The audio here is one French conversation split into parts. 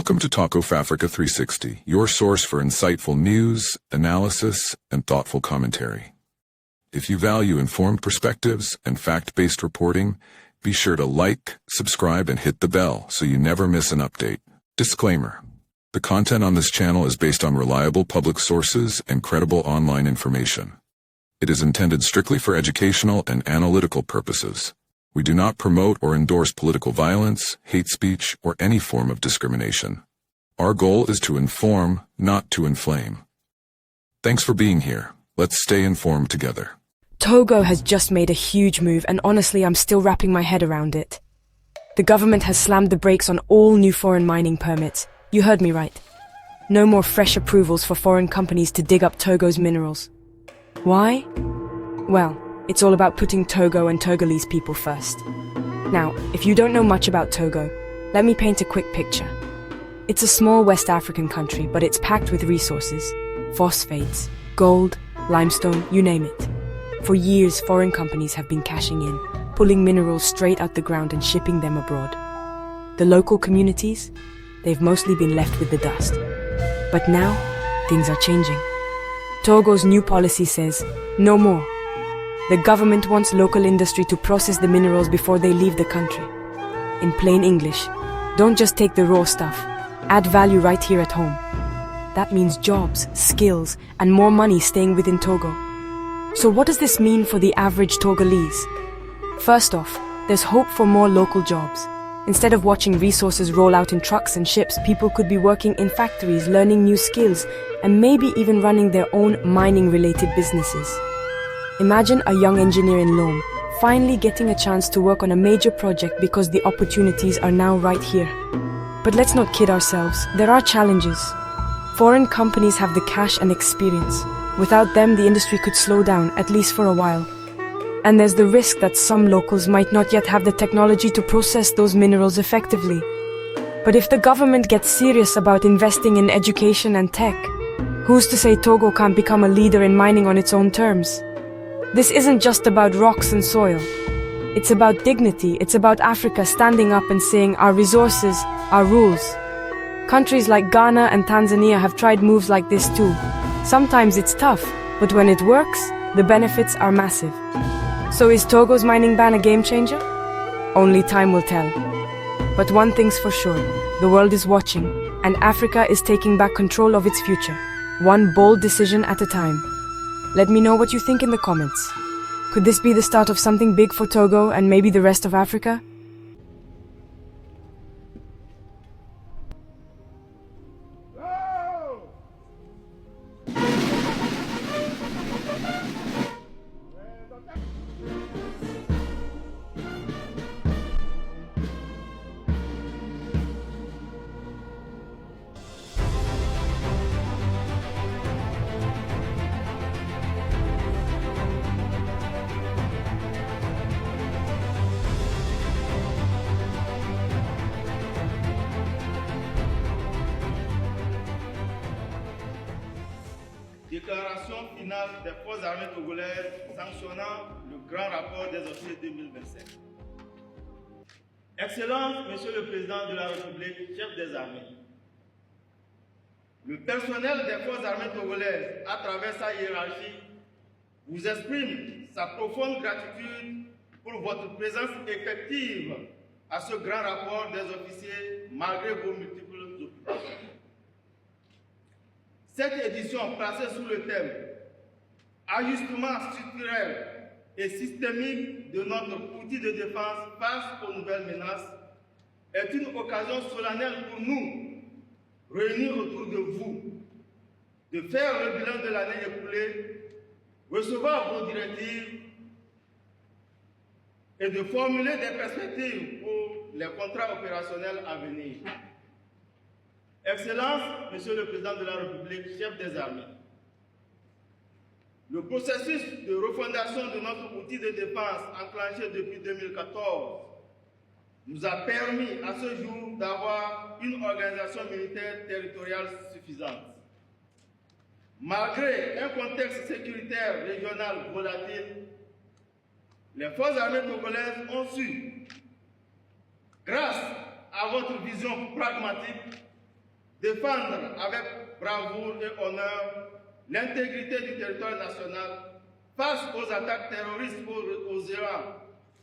Welcome to Talk of Africa 360, your source for insightful news, analysis, and thoughtful commentary. If you value informed perspectives and fact-based reporting, be sure to like, subscribe, and hit the bell so you never miss an update. Disclaimer: the content on this channel is based on reliable public sources and credible online information. It is intended strictly for educational and analytical purposes. We do not promote or endorse political violence, hate speech, or any form of discrimination. Our goal is to inform, not to inflame. Thanks for being here. Let's stay informed together. Togo has just made a huge move, and honestly, I'm still wrapping my head around it. The government has slammed the brakes on all new foreign mining permits. You heard me right. No more fresh approvals for foreign companies to dig up Togo's minerals. Why? Well, it's all about putting Togo and Togolese people first. Now, if you don't know much about Togo, let me paint a quick picture. It's a small West African country, but it's packed with resources: phosphates, gold, limestone, you name it. For years, foreign companies have been cashing in, pulling minerals straight out the ground and shipping them abroad. The local communities? They've mostly been left with the dust. But now, things are changing. Togo's new policy says, no more. The government wants local industry to process the minerals before they leave the country. In plain English, don't just take the raw stuff. Add value right here at home. That means jobs, skills, and more money staying within Togo. So what does this mean for the average Togolese? First off, there's hope for more local jobs. Instead of watching resources roll out in trucks and ships, people could be working in factories, learning new skills, and maybe even running their own mining-related businesses. Imagine a young engineer in Lome finally getting a chance to work on a major project because the opportunities are now right here. But let's not kid ourselves, there are challenges. Foreign companies have the cash and experience. Without them, the industry could slow down, at least for a while. And there's the risk that some locals might not yet have the technology to process those minerals effectively. But if the government gets serious about investing in education and tech, who's to say Togo can't become a leader in mining on its own terms? This isn't just about rocks and soil. It's about dignity. It's about Africa standing up and saying our resources, our rules. Countries like Ghana and Tanzania have tried moves like this too. Sometimes it's tough, but when it works, the benefits are massive. So is Togo's mining ban a game changer? Only time will tell. But one thing's for sure, the world is watching, and Africa is taking back control of its future, one bold decision at a time. Let me know what you think in the comments. Could this be the start of something big for Togo and maybe the rest of Africa? Déclaration finale des forces armées togolaises sanctionnant le grand rapport des officiers 2025. Excellence, Monsieur le Président de la République, chef des armées. Le personnel des forces armées togolaises, à travers sa hiérarchie, vous exprime sa profonde gratitude pour votre présence effective à ce grand rapport des officiers malgré vos multiples occupations. Cette édition placée sous le thème « Ajustement structurel et systémique de notre outil de défense face aux nouvelles menaces » est une occasion solennelle pour nous, réunis autour de vous, de faire le bilan de l'année écoulée, recevoir vos directives et de formuler des perspectives pour les contrats opérationnels à venir. Excellence, Monsieur le Président de la République, chef des armées, le processus de refondation de notre outil de défense enclenché depuis 2014 nous a permis à ce jour d'avoir une organisation militaire territoriale suffisante. Malgré un contexte sécuritaire régional volatile, les forces armées togolaises ont su, grâce à votre vision pragmatique, défendre avec bravoure et honneur l'intégrité du territoire national face aux attaques terroristes aux élans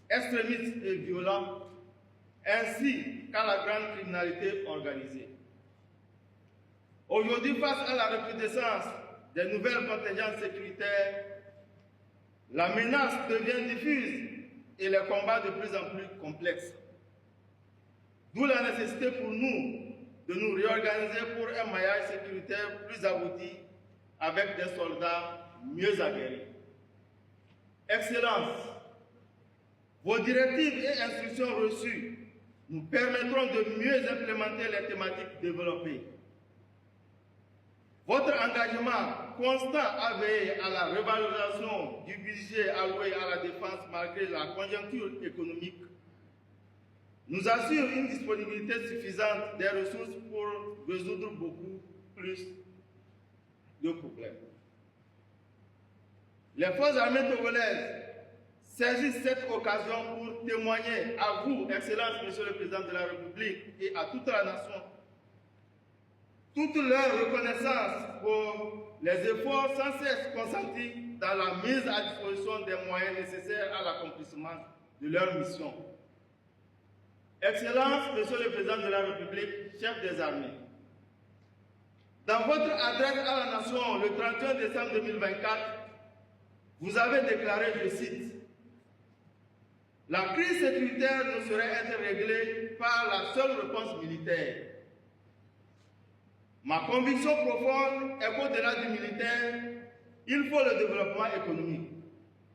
extrémistes et violents, ainsi qu'à la grande criminalité organisée. Aujourd'hui, face à la recrudescence des nouvelles contingences sécuritaires, la menace devient diffuse et les combats de plus en plus complexes. D'où la nécessité pour nous de nous réorganiser pour un maillage sécuritaire plus abouti avec des soldats mieux aguerris. Excellences, vos directives et instructions reçues nous permettront de mieux implémenter les thématiques développées. Votre engagement constant à veiller à la revalorisation du budget alloué à la défense malgré la conjoncture économique nous assure une disponibilité suffisante des ressources pour résoudre beaucoup plus de problèmes. Les forces armées togolaises saisissent cette occasion pour témoigner à vous, Excellence, Monsieur le Président de la République, et à toute la nation, toute leur reconnaissance pour les efforts sans cesse consentis dans la mise à disposition des moyens nécessaires à l'accomplissement de leur mission. Excellence, Monsieur le Président de la République, chef des armées, dans votre adresse à la nation le 31 décembre 2024, vous avez déclaré, je cite, « La crise sécuritaire ne saurait être réglée par la seule réponse militaire. Ma conviction profonde est qu'au-delà du militaire, il faut le développement économique.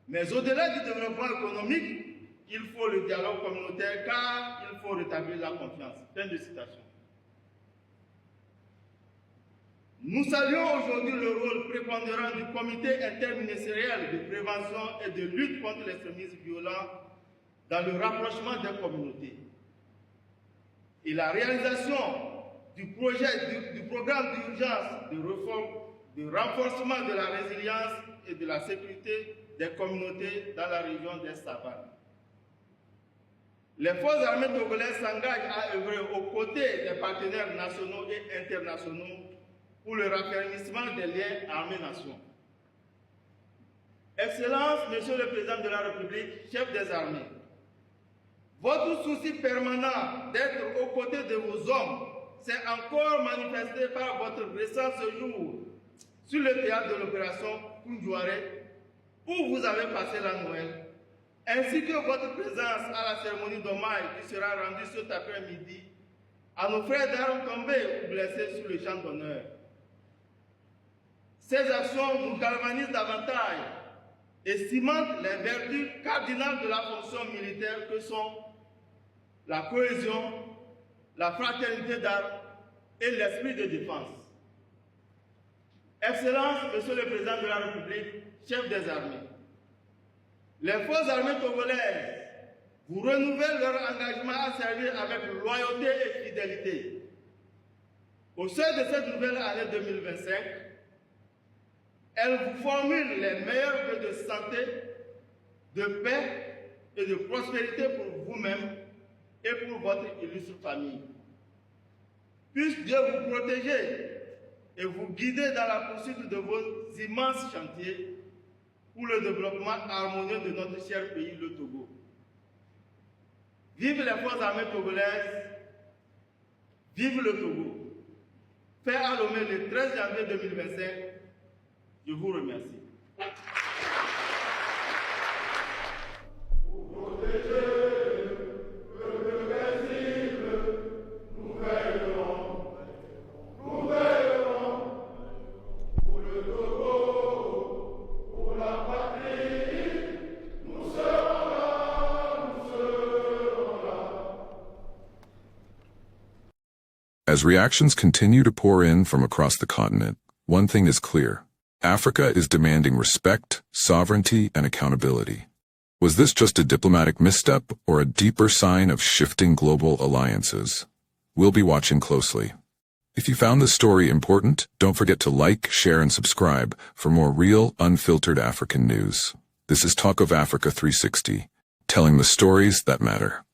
Mais au-delà du développement économique, il faut le dialogue communautaire car il faut rétablir la confiance. » Fin de citation. Nous saluons aujourd'hui le rôle prépondérant du comité interministériel de prévention et de lutte contre l'extrémisme violent dans le rapprochement des communautés. Et la réalisation du programme d'urgence de renforcement de la résilience et de la sécurité des communautés dans la région des savanes. Les forces armées togolaises s'engagent à œuvrer aux côtés des partenaires nationaux et internationaux pour le raffermissement des liens armées-nation. Excellence, Monsieur le Président de la République, chef des armées, votre souci permanent d'être aux côtés de vos hommes s'est encore manifesté par votre récent séjour sur le théâtre de l'opération Koundjouaré, où vous avez passé la Noël, ainsi que votre présence à la cérémonie d'hommage qui sera rendue cet après-midi à nos frères d'armes tombés ou blessés sur le champ d'honneur. Ces actions nous galvanisent davantage et cimentent les vertus cardinales de la fonction militaire que sont la cohésion, la fraternité d'armes et l'esprit de défense. Excellence, Monsieur le Président de la République, chef des armées, les forces armées togolaises vous renouvellent leur engagement à servir avec loyauté et fidélité. Au sein de cette nouvelle année 2025, elles vous formulent les meilleurs vœux de santé, de paix et de prospérité pour vous-même et pour votre illustre famille. Puisse Dieu vous protéger et vous guider dans la poursuite de vos immenses chantiers pour le développement harmonieux de notre cher pays, le Togo. Vive les forces armées togolaises, vive le Togo. Fait à Lomé le 13 janvier 2025, je vous remercie. As reactions continue to pour in from across the continent, one thing is clear. Africa is demanding respect, sovereignty, and accountability. Was this just a diplomatic misstep or a deeper sign of shifting global alliances? We'll be watching closely. If you found this story important, don't forget to like, share, and subscribe for more real, unfiltered African news. This is Talk of Africa 360, telling the stories that matter.